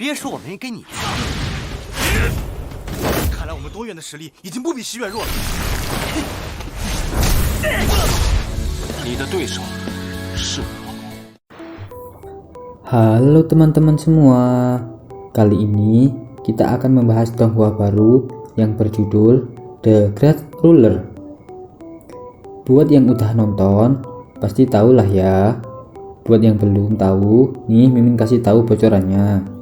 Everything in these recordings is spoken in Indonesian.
别说我没给你看来我们东院的实力已经不比西院弱了。你的对手是我。 Halo teman-teman semua, kali ini kita akan membahas donghua baru yang berjudul The Great Ruler. Buat yang udah nonton, pasti tahu lah ya. Buat yang belum tahu, nih Mimin kasih tahu bocorannya.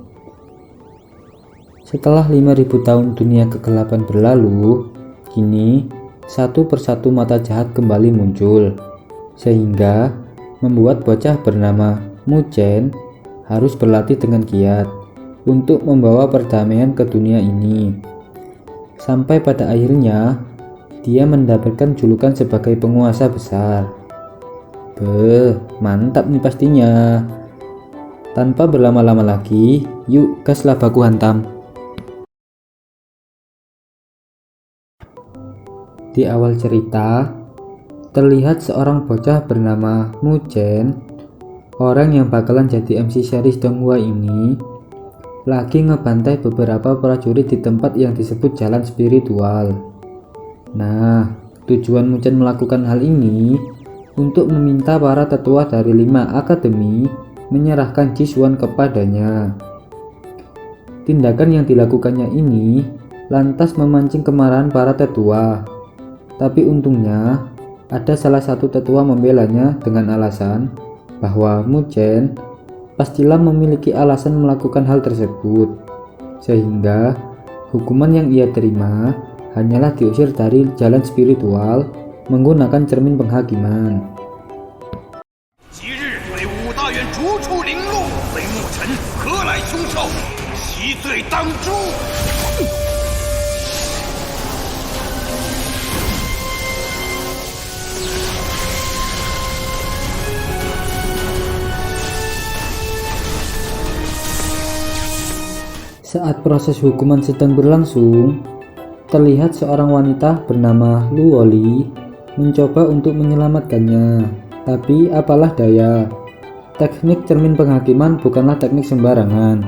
Setelah 5000 tahun dunia kegelapan berlalu, kini satu persatu mata jahat kembali muncul, sehingga membuat bocah bernama Mu Chen harus berlatih dengan giat untuk membawa perdamaian ke dunia ini. Sampai pada akhirnya dia mendapatkan julukan sebagai penguasa besar. Mantap nih pastinya. Tanpa berlama-lama lagi, yuk gaslah baku hantam. Di awal cerita, terlihat seorang bocah bernama Mu Chen, orang yang bakalan jadi MC series donghua ini, lagi ngebantai beberapa prajurit di tempat yang disebut jalan spiritual. Nah, tujuan Mu Chen melakukan hal ini untuk meminta para tetua dari 5 akademi menyerahkan Jishuan kepadanya. Tindakan yang dilakukannya ini lantas memancing kemarahan para tetua. Tapi untungnya ada salah satu tetua membelanya dengan alasan bahwa Mu Chen pastilah memiliki alasan melakukan hal tersebut, sehingga hukuman yang ia terima hanyalah diusir dari jalan spiritual menggunakan cermin penghakiman. 即日为武大院逐出陵路，为牧尘何来凶兽，其罪当诛。 Saat proses hukuman sedang berlangsung, terlihat seorang wanita bernama Lu Oli mencoba untuk menyelamatkannya. Tapi apalah daya, teknik cermin penghakiman bukanlah teknik sembarangan.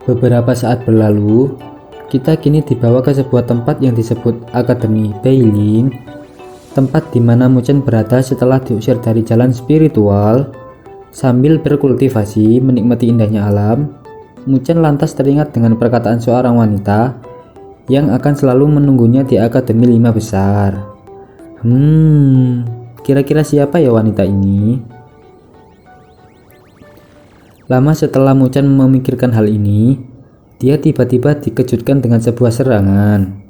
Beberapa saat berlalu, kita kini dibawa ke sebuah tempat yang disebut Akademi Beiling, tempat di mana Mu Chen berada setelah diusir dari jalan spiritual. Sambil berkultivasi menikmati indahnya alam, Mu Chen lantas teringat dengan perkataan seorang wanita yang akan selalu menunggunya di Akademi 5 besar. Kira-kira siapa ya wanita ini? Lama setelah Mu Chen memikirkan hal ini, dia tiba-tiba dikejutkan dengan sebuah serangan.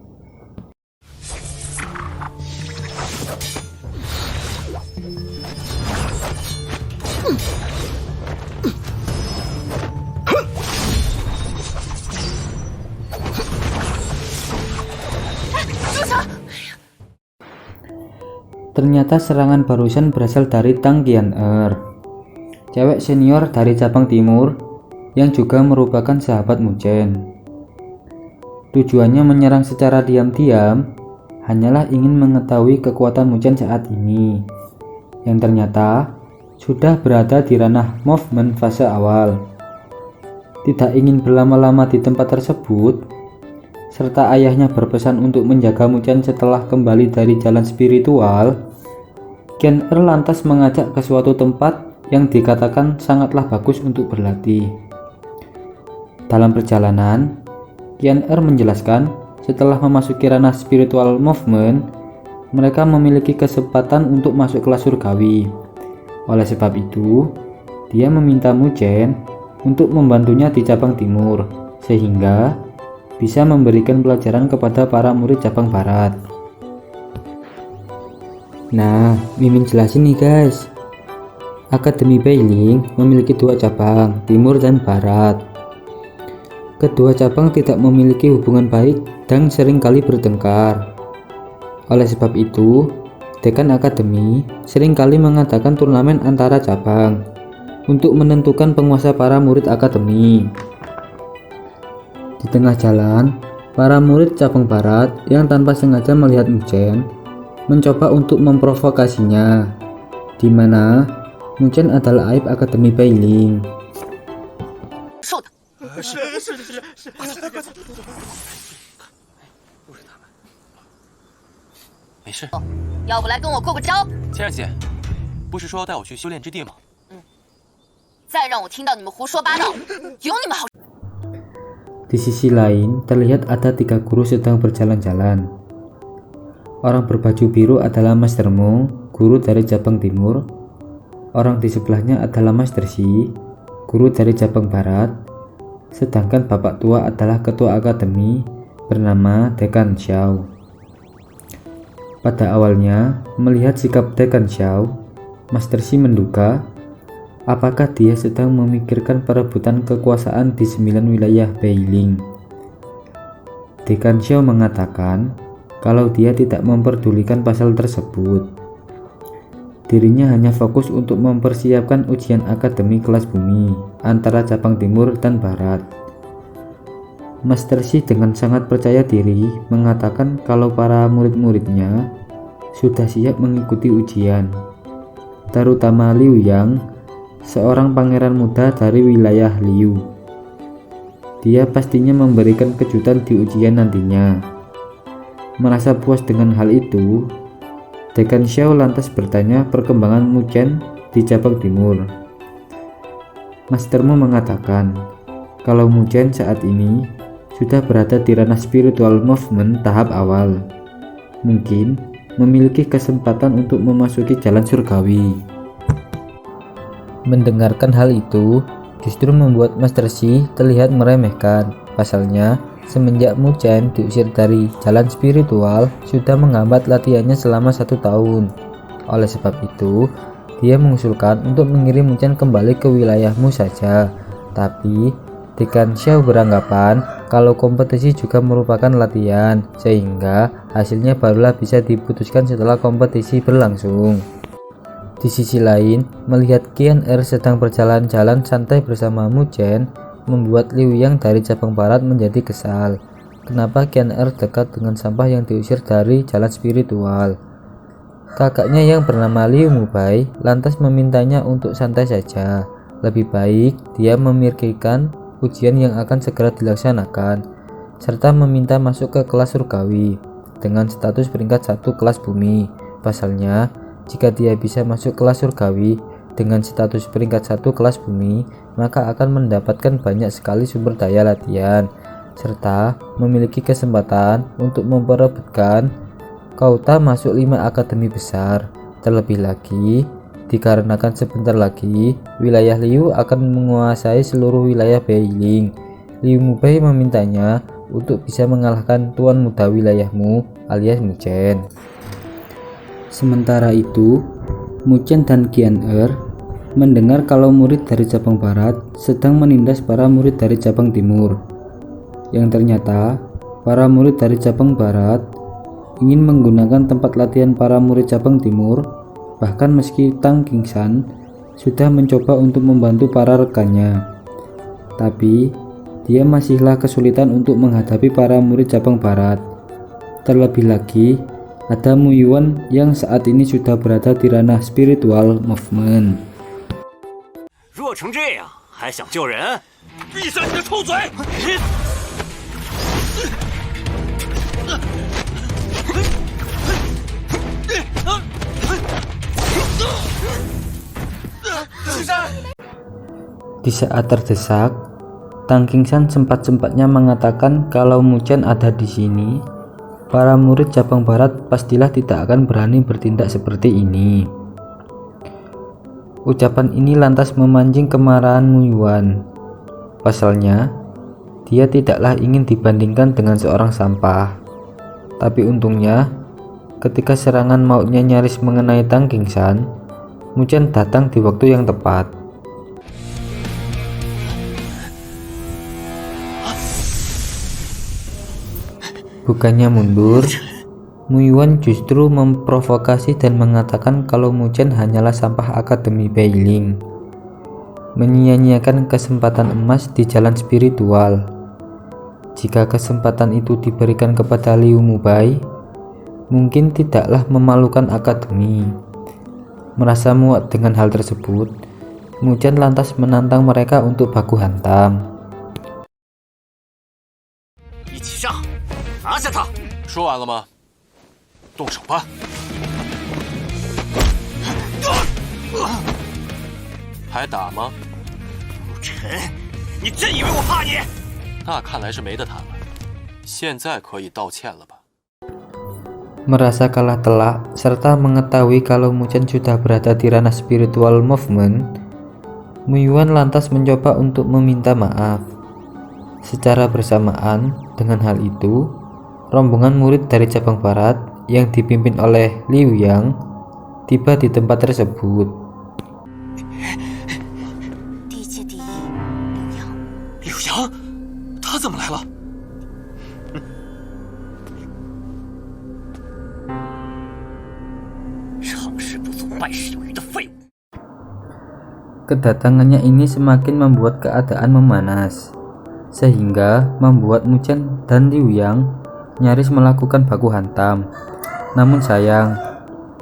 Ternyata serangan barusan berasal dari Tang Qian'er, cewek senior dari cabang timur yang juga merupakan sahabat Mu Chen. Tujuannya menyerang secara diam-diam hanyalah ingin mengetahui kekuatan Mu Chen saat ini, yang ternyata sudah berada di ranah movement fase awal. Tidak ingin berlama-lama di tempat tersebut, serta ayahnya berpesan untuk menjaga Mu Chen setelah kembali dari jalan spiritual, Qian'er lantas mengajak ke suatu tempat yang dikatakan sangatlah bagus untuk berlatih. Dalam perjalanan, Qian'er menjelaskan setelah memasuki ranah spiritual movement, mereka memiliki kesempatan untuk masuk kelas surgawi. Oleh sebab itu, dia meminta Mu Chen untuk membantunya di cabang timur, sehingga bisa memberikan pelajaran kepada para murid cabang barat. Nah, Mimin jelasin nih guys. Akademi Beiling memiliki 2 cabang, timur dan barat. Kedua cabang tidak memiliki hubungan baik dan seringkali bertengkar. Oleh sebab itu, dekan akademi seringkali mengadakan turnamen antara cabang untuk menentukan penguasa para murid akademi. Di tengah jalan, para murid cabang barat yang tanpa sengaja melihat Mu Chen mencoba untuk memprovokasinya, di mana Mu Chen adalah aib Akademi Beiling. 受的。没事。要不来跟我过过招？千仞姐，不是说要带我去修炼之地吗？再让我听到你们胡说八道，有你们好。 Di sisi lain, terlihat ada 3 guru sedang berjalan-jalan. Orang berbaju biru adalah Master Mu, guru dari cabang timur. Orang di sebelahnya adalah Master Shi, guru dari cabang barat. Sedangkan bapak tua adalah ketua akademi bernama Dekan Xiao. Pada awalnya, melihat sikap Dekan Xiao, Master Shi menduga apakah dia sedang memikirkan perebutan kekuasaan di 9 wilayah Beiling. Dekan Xiao mengatakan kalau dia tidak memperdulikan pasal tersebut. Dirinya hanya fokus untuk mempersiapkan ujian akademi kelas bumi antara cabang timur dan barat. Master Shi dengan sangat percaya diri mengatakan kalau para murid-muridnya sudah siap mengikuti ujian, terutama Liu Yang, seorang pangeran muda dari wilayah Liu. Dia pastinya memberikan kejutan di ujian nantinya. Merasa puas dengan hal itu, Dekan Xiao lantas bertanya perkembangan Mu Chen di cabang timur. Master Mu mengatakan kalau Mu Chen saat ini sudah berada di ranah spiritual movement tahap awal, mungkin memiliki kesempatan untuk memasuki jalan surgawi. Mendengarkan hal itu justru membuat Master Shi terlihat meremehkan. Pasalnya, semenjak Mu Chen diusir dari jalan spiritual, sudah menghambat latihannya selama 1 tahun. Oleh sebab itu, dia mengusulkan untuk mengirim Mu Chen kembali ke wilayahmu saja. Tapi, Dekan Xiao beranggapan kalau kompetisi juga merupakan latihan, sehingga hasilnya barulah bisa diputuskan setelah kompetisi berlangsung. Di sisi lain, melihat Qian Er sedang berjalan-jalan santai bersama Mu Chen membuat Liu Yang dari cabang barat menjadi kesal. Kenapa Qian Er dekat dengan sampah yang diusir dari jalan spiritual? Kakaknya yang bernama Liu Mubai lantas memintanya untuk santai saja. Lebih baik dia memikirkan ujian yang akan segera dilaksanakan, serta meminta masuk ke kelas surgawi dengan status peringkat 1 kelas bumi. Pasalnya, jika dia bisa masuk kelas surgawi dengan status peringkat 1 kelas bumi, maka akan mendapatkan banyak sekali sumber daya latihan, serta memiliki kesempatan untuk memperebutkan kota masuk 5 akademi besar. Terlebih lagi, dikarenakan sebentar lagi wilayah Liu akan menguasai seluruh wilayah Beiling. Liu Mubai memintanya untuk bisa mengalahkan tuan muda wilayahmu alias Mu Chen. Sementara itu, Mu Chen dan Qian Er mendengar kalau murid dari cabang barat sedang menindas para murid dari cabang timur. Yang ternyata, para murid dari cabang barat ingin menggunakan tempat latihan para murid cabang timur. Bahkan meski Tang Qingshan sudah mencoba untuk membantu para rekannya, tapi dia masihlah kesulitan untuk menghadapi para murid cabang barat. Terlebih lagi, ada Mu Yuan yang saat ini sudah berada di ranah spiritual movement. 弱成这样，还想救人？闭上你的臭嘴！ Di saat terdesak, Tang Qingshan sempat-sempatnya mengatakan kalau Mu Chen ada di sini, para murid cabang barat pastilah tidak akan berani bertindak seperti ini. Ucapan ini lantas memancing kemarahan Mu Yuan. Pasalnya, dia tidaklah ingin dibandingkan dengan seorang sampah. Tapi untungnya, ketika serangan mautnya nyaris mengenai Tang Qingshan, Mu Chen datang di waktu yang tepat. Bukannya mundur, Mu Yuan justru memprovokasi dan mengatakan kalau Mu Chen hanyalah sampah akademi Beiling, menyia-nyiakan kesempatan emas di jalan spiritual. Jika kesempatan itu diberikan kepada Liu Mubai, mungkin tidaklah memalukan akademi. Merasa muak dengan hal tersebut, Muchen lantas menantang mereka untuk baku hantam. 一起上，拿下他！说完了吗？动手吧！还打吗？陆晨，你真以为我怕你？那看来是没得谈了。现在可以道歉了吧？ Merasa kalah telak serta mengetahui kalau Muchen sudah berada di ranah spiritual movement, Muyuan lantas mencoba untuk meminta maaf. Secara bersamaan dengan hal itu, rombongan murid dari cabang barat yang dipimpin oleh Liu Yang tiba di tempat tersebut. 第一届第一，刘洋。柳阳，他怎么来了？ 成事不足败事有余的废物。 Kedatangannya ini semakin membuat keadaan memanas, sehingga membuat Muchen dan Liu Yang nyaris melakukan baku hantam. Namun sayang,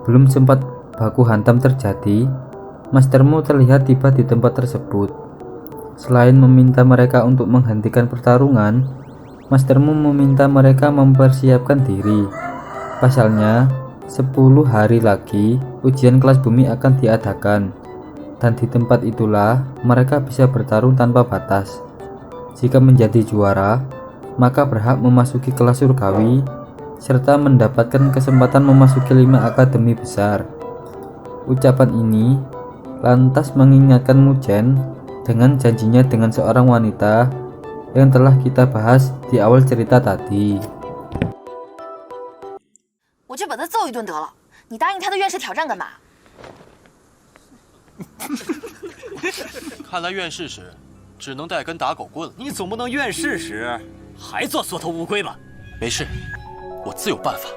belum sempat baku hantam terjadi, Master Mu terlihat tiba di tempat tersebut. Selain meminta mereka untuk menghentikan pertarungan, Master Mu meminta mereka mempersiapkan diri. Pasalnya, 10 hari lagi ujian kelas bumi akan diadakan, dan di tempat itulah mereka bisa bertarung tanpa batas. Jika menjadi juara, maka berhak memasuki kelas surgawi serta mendapatkan kesempatan memasuki 5 akademi besar. Ucapan ini lantas mengingatkan Muchen dengan janjinya dengan seorang wanita yang telah kita bahas di awal cerita tadi. 我就把他揍一顿得了，你答应他的院士挑战干嘛？ 看来院士时只能带根打狗棍了。你总不能院士时还做缩头乌龟吧？没事，我自有办法。